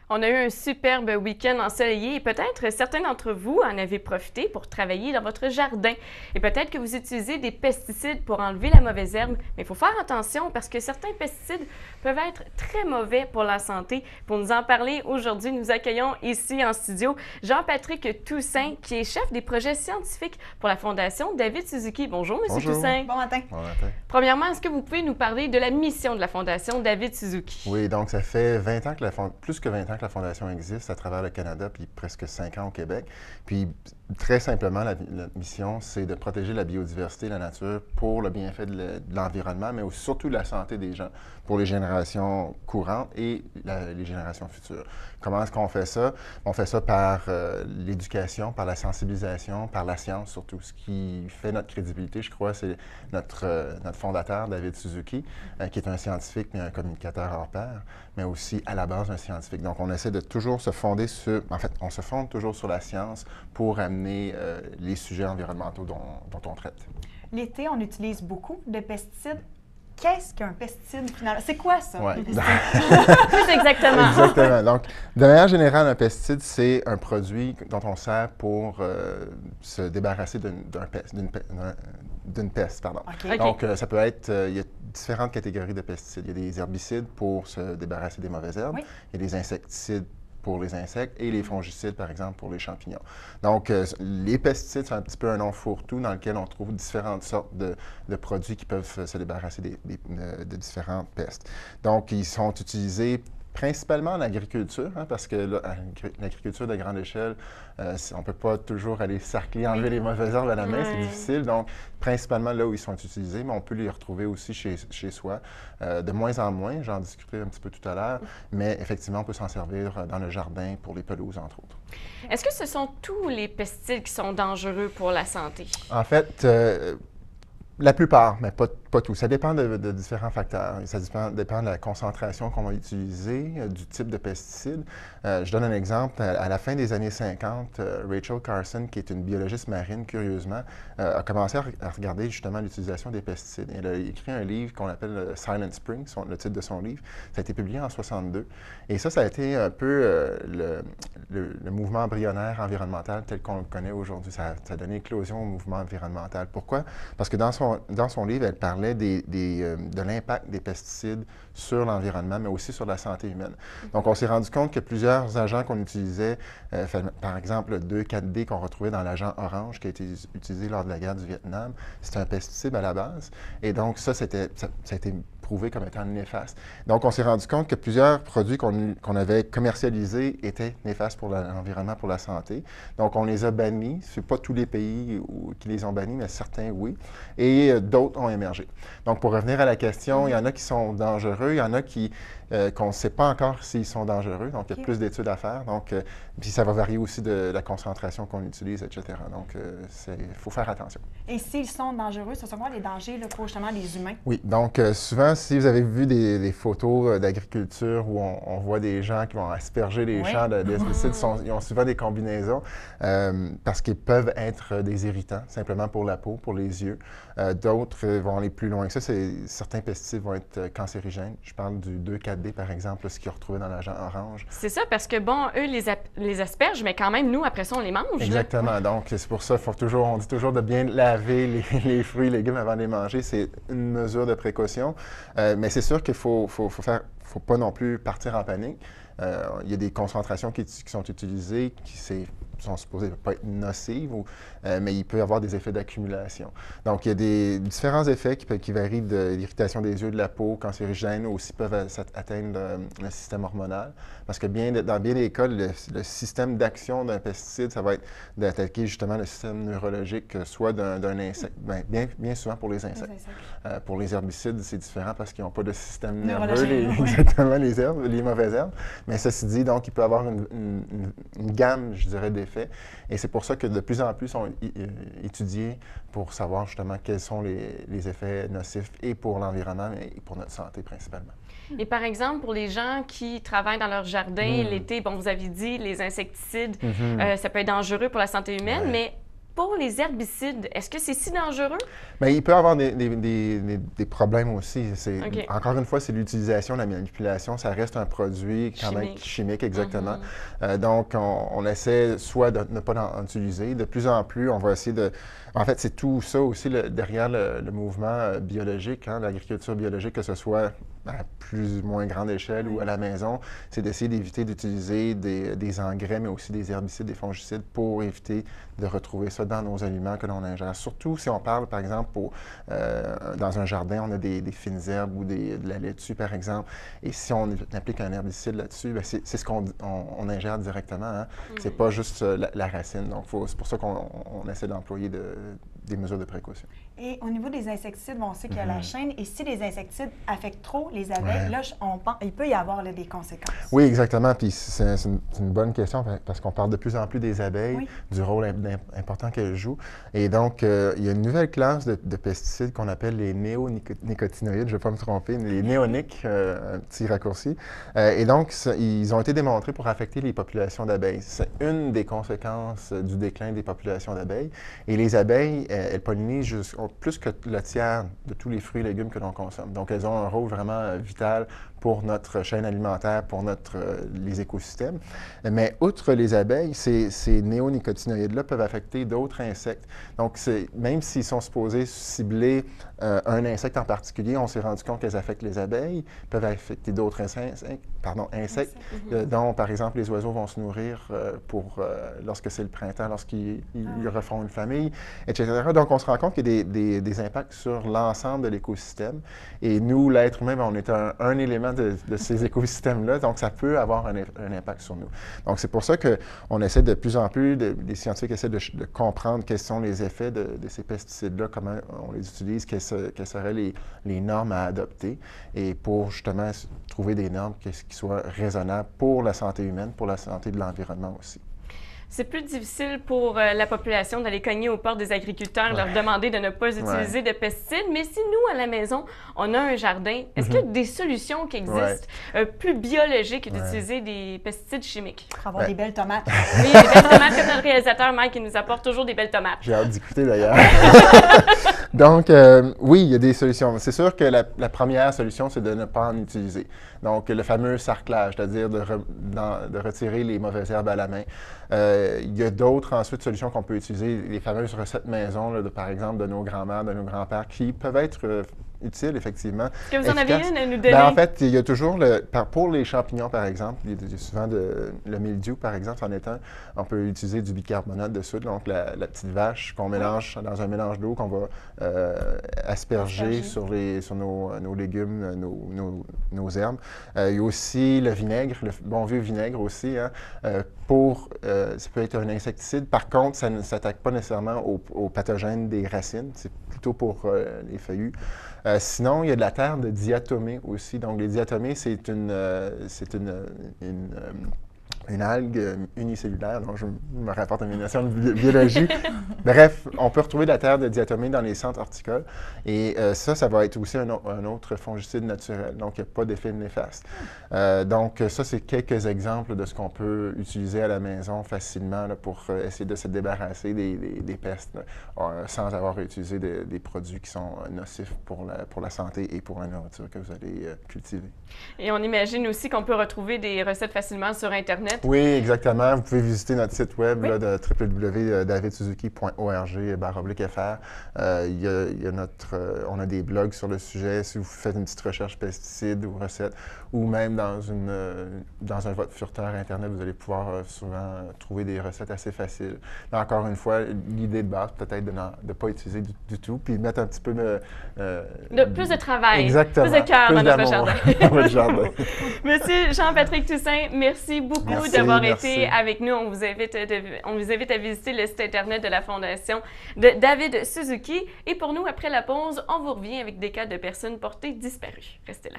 On a eu un superbe week-end ensoleillé et peut-être certains d'entre vous en avez profité pour travailler dans votre jardin. Et peut-être que vous utilisez des pesticides pour enlever la mauvaise herbe, mais il faut faire attention parce que certains pesticides peuvent être très mauvais pour la santé. Pour nous en parler aujourd'hui, nous accueillons ici en studio Jean-Patrick Toussaint, qui est chef des projets scientifiques pour la Fondation David Suzuki. Bonjour, Monsieur Bonjour. Toussaint. Bon matin. Bon matin. Premièrement, est-ce que vous pouvez nous parler de la mission de la Fondation David Suzuki? Oui, donc ça fait 20 ans que plus que 20 ans que la Fondation existe à travers le Canada, puis presque 5 ans au Québec. Puis très simplement, la mission, c'est de protéger la biodiversité, la nature pour le bienfait de l'environnement, mais aussi, surtout la santé des gens, pour les générations courantes et les générations futures. Comment est-ce qu'on fait ça? On fait ça par l'éducation, par la sensibilisation, par la science surtout. Ce qui fait notre crédibilité, je crois, c'est notre fondateur, David Suzuki, qui est un scientifique et un communicateur hors pair, mais aussi à la base un scientifique. Donc, on essaie de toujours se fonder sur... En fait, on se fonde toujours sur la science pour amener les sujets environnementaux dont on traite. L'été, on utilise beaucoup de pesticides. Qu'est-ce qu'un pesticide, finalement? C'est quoi ça? Ouais. Plus exactement. Exactement. Donc, de manière générale, un pesticide, c'est un produit dont on sert pour se débarrasser d'une peste. Pardon. OK. Donc, ça peut être, il y a différentes catégories de pesticides. Il y a des herbicides pour se débarrasser des mauvaises herbes. Oui. Il y a des insecticides pour les insectes et les fongicides, par exemple, pour les champignons. Donc, les pesticides, c'est un petit peu un nom fourre-tout dans lequel on trouve différentes sortes de produits qui peuvent se débarrasser de différentes pestes. Donc, ils sont utilisés principalement en agriculture, parce que l'agriculture de grande échelle, on ne peut pas toujours aller sarcler, enlever les mauvaises herbes à la main, c'est difficile. Donc, principalement là où ils sont utilisés, mais on peut les retrouver aussi chez soi. De moins en moins, j'en discuterai un petit peu tout à l'heure, mais effectivement, on peut s'en servir dans le jardin pour les pelouses, entre autres. Est-ce que ce sont tous les pesticides qui sont dangereux pour la santé? En fait, la plupart, mais pas tout. Ça dépend de différents facteurs. Ça dépend de la concentration qu'on va utiliser, du type de pesticide. Je donne un exemple. À la fin des années 50, Rachel Carson, qui est une biologiste marine, curieusement, a commencé à regarder justement l'utilisation des pesticides. Elle a écrit un livre qu'on appelle Silent Spring, le titre de son livre. Ça a été publié en 62. Et ça a été un peu le mouvement embryonnaire environnemental tel qu'on le connaît aujourd'hui. Ça a donné éclosion au mouvement environnemental. Pourquoi? Parce que dans son livre, elle parlait de l'impact des pesticides sur l'environnement, mais aussi sur la santé humaine. Donc, on s'est rendu compte que plusieurs agents qu'on utilisait, par exemple le 2,4-D qu'on retrouvait dans l'agent orange qui a été utilisé lors de la guerre du Vietnam, c'est un pesticide à la base. Et donc, ça a été prouvé comme étant néfaste. Donc, on s'est rendu compte que plusieurs produits qu'on avait commercialisés étaient néfastes pour l'environnement, pour la santé. Donc, on les a bannis. Ce n'est pas tous les pays qui les ont bannis, mais certains, oui. Et d'autres ont émergé. Donc, pour revenir à la question, il y en a qui sont dangereux, il y en a qu'on ne sait pas encore s'ils sont dangereux. Donc, il y a plus d'études à faire. Donc, puis ça va varier aussi de la concentration qu'on utilise, etc. Donc, il faut faire attention. Et s'ils sont dangereux, ce sont quoi les dangers là, pour justement les humains? Oui, donc souvent, si vous avez vu des photos d'agriculture où on voit des gens qui vont asperger les champs de pesticides, ils ont souvent des combinaisons parce qu'ils peuvent être des irritants, simplement pour la peau, pour les yeux. D'autres vont aller plus loin que ça. Certains pesticides vont être cancérigènes. Je parle du 2,4-D, par exemple, ce qu'ils ont retrouvé dans l'agent orange. C'est ça, parce que, bon, eux les aspergent, mais quand même, nous, après ça, on les mange. Exactement. Là. Donc, c'est pour ça on dit toujours de bien laver les fruits et légumes avant de les manger. C'est une mesure de précaution. Mais c'est sûr qu'il faut pas non plus partir en panique. Il y a des concentrations qui sont utilisées qui sont supposées ne pas être nocives, mais il peut y avoir des effets d'accumulation. Donc, il y a des différents effets qui varient de l'irritation des yeux, de la peau, cancérigènes, aussi peuvent atteindre le système hormonal. Parce que dans bien des cas, le système d'action d'un pesticide, ça va être d'attaquer justement le système neurologique, soit d'un insecte, bien souvent pour les insectes. Pour les herbicides, c'est différent parce qu'ils n'ont pas de système nerveux, exactement les mauvaises herbes. Mais ceci dit, donc, il peut y avoir une gamme, je dirais, d'effets. Et c'est pour ça que de plus en plus sont étudiés pour savoir justement quels sont les effets nocifs et pour l'environnement et pour notre santé principalement. Et par exemple, pour les gens qui travaillent dans leur jardin l'été, bon, vous avez dit, les insecticides, ça peut être dangereux pour la santé humaine, mais pour les herbicides, est-ce que c'est si dangereux? Mais il peut y avoir des problèmes aussi. OK. Encore une fois, c'est l'utilisation, la manipulation. Ça reste un produit quand même chimique, exactement. Donc, on essaie soit de ne pas en utiliser. De plus en plus, on va essayer de... En fait, c'est tout ça aussi derrière le mouvement biologique, hein, l'agriculture biologique, que ce soit à plus ou moins grande échelle ou à la maison, c'est d'essayer d'éviter d'utiliser des engrais, mais aussi des herbicides, des fongicides, pour éviter de retrouver ça dans nos aliments que l'on ingère. Surtout si on parle, par exemple, dans un jardin, on a des fines herbes ou de la laitue, par exemple, et si on applique un herbicide là-dessus, bien, c'est ce qu'on ingère directement. Hein? C'est pas juste la racine. Donc, c'est pour ça qu'on essaie d'employer des mesures de précaution. Et au niveau des insecticides, on sait qu'il y a la chaîne, et si les insecticides affectent trop les abeilles, là, il peut y avoir là, des conséquences. Oui, exactement. Puis c'est une bonne question parce qu'on parle de plus en plus des abeilles, du rôle important qu'elles jouent. Et donc, il y a une nouvelle classe de pesticides qu'on appelle les néonicotinoïdes, je ne vais pas me tromper, les néoniques, un petit raccourci. Et donc, ils ont été démontrés pour affecter les populations d'abeilles. C'est une des conséquences du déclin des populations d'abeilles. Et les abeilles, elles pollinisent plus que le tiers de tous les fruits et légumes que l'on consomme. Donc, elles ont un rôle vraiment vital pour notre chaîne alimentaire, pour les écosystèmes. Mais outre les abeilles, ces néonicotinoïdes-là peuvent affecter d'autres insectes. Donc, même s'ils sont supposés cibler un insecte en particulier, on s'est rendu compte qu'elles affectent les abeilles, peuvent affecter d'autres insectes, dont, par exemple, les oiseaux vont se nourrir lorsque c'est le printemps, lorsqu'ils refont une famille, etc. Donc, on se rend compte qu'il y a des impacts sur l'ensemble de l'écosystème. Et nous, l'être humain, on est un élément de ces écosystèmes-là, donc ça peut avoir un impact sur nous. Donc, c'est pour ça qu'on essaie de plus en plus, les scientifiques essaient de comprendre quels sont les effets de ces pesticides-là, comment on les utilise, quelles seraient les normes à adopter, et pour justement trouver des normes qui soient raisonnables pour la santé humaine, pour la santé de l'environnement aussi. C'est plus difficile pour la population d'aller cogner aux portes des agriculteurs, leur demander de ne pas utiliser de pesticides. Mais si nous, à la maison, on a un jardin, est-ce qu'il y a des solutions qui existent plus biologiques que d'utiliser des pesticides chimiques? Pour avoir des belles tomates. Oui, des belles tomates, comme notre réalisateur Mike, qui nous apporte toujours des belles tomates. J'ai hâte d'écouter d'ailleurs. Donc, oui, il y a des solutions. C'est sûr que la première solution, c'est de ne pas en utiliser. Donc, le fameux sarclage, c'est-à-dire de retirer les mauvaises herbes à la main. Il y a d'autres, ensuite, solutions qu'on peut utiliser, les fameuses recettes maison, là, par exemple, de nos grands-mères, de nos grands-pères, qui peuvent être utiles, effectivement. Est-ce que vous en avez une à nous donner? Ben, en fait, il y a toujours, pour les champignons, par exemple, il y a souvent le mildiou, par exemple, en est un. On peut utiliser du bicarbonate de soude, donc la petite vache qu'on mélange dans un mélange d'eau qu'on va asperger sur nos légumes, nos herbes. Il y a aussi le vinaigre, le bon vieux vinaigre aussi, hein, ça peut être un insecticide. Par contre, ça ne s'attaque pas nécessairement aux pathogènes des racines, c'est plutôt pour les feuillus. Sinon, il y a de la terre de diatomée aussi. Donc, les diatomées, c'est une algue unicellulaire, donc je me rapporte à mes notions de biologie. Bref, on peut retrouver de la terre de diatomée dans les centres horticoles, et ça va être aussi un autre fongicide naturel, donc il n'y a pas d'effet néfaste. Donc ça, c'est quelques exemples de ce qu'on peut utiliser à la maison facilement là, pour essayer de se débarrasser des pestes sans avoir à utiliser des produits qui sont nocifs pour la santé et pour la nourriture que vous allez cultiver. Et on imagine aussi qu'on peut retrouver des recettes facilement sur Internet. Oui, exactement. Vous pouvez visiter notre site web là, de www.davidsuzuki.org/fr. On a des blogs sur le sujet. Si vous faites une petite recherche pesticides ou recettes, ou même dans votre furteur Internet, vous allez pouvoir souvent trouver des recettes assez faciles. Mais encore une fois, l'idée de base, peut-être de ne pas utiliser du tout, puis mettre un petit peu plus de travail, exactement, plus de cœur dans notre jardin. Dans votre jardin. Monsieur Jean-Patrick Toussaint, merci beaucoup d'avoir été avec nous. On vous invite à visiter le site Internet de la Fondation de David Suzuki. Et pour nous, après la pause, on vous revient avec des cas de personnes portées disparues. Restez là.